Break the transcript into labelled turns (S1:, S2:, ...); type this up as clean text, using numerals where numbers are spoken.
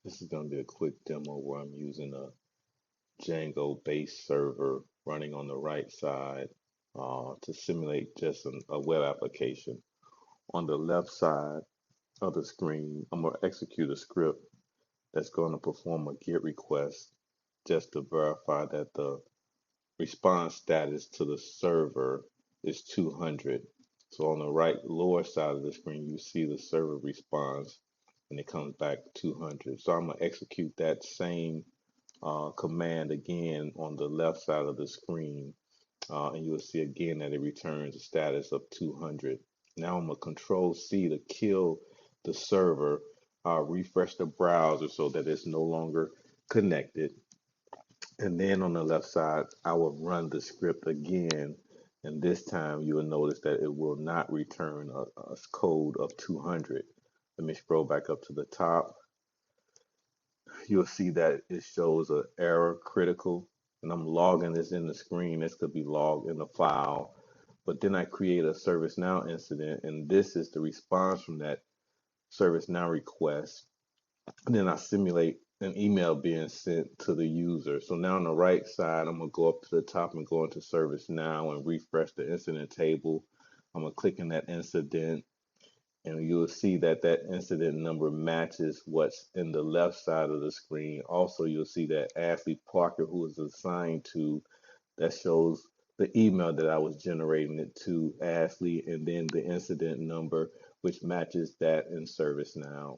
S1: This is going to be a quick demo where I'm using a Django based server running on the right side to simulate just a web application. On the left side of the screen, I'm going to execute a script that's going to perform a GET request just to verify that the response status to the server is 200. So on the right lower side of the screen, you see the server response and it comes back 200. So I'm going to execute that same command again on the left side of the screen, and you'll see again that it returns a status of 200. Now I'm going to control C to kill the server, refresh the browser so that it's no longer connected. And then on the left side, I will run the script again. And this time you will notice that it will not return a code of 200. Let me scroll back up to the top. You'll see that it shows an error critical. And I'm logging this in the screen. This could be logged in the file. But then I create a ServiceNow incident. And this is the response from that ServiceNow request. And then I simulate an email being sent to the user. So now on the right side, I'm gonna go up to the top and go into ServiceNow and refresh the incident table. I'm gonna click in that incident, and you'll see that that incident number matches what's in the left side of the screen. Also, you'll see that Ashley Parker, who is assigned to, that shows the email that I was generating it to Ashley, and then the incident number, which matches that in ServiceNow.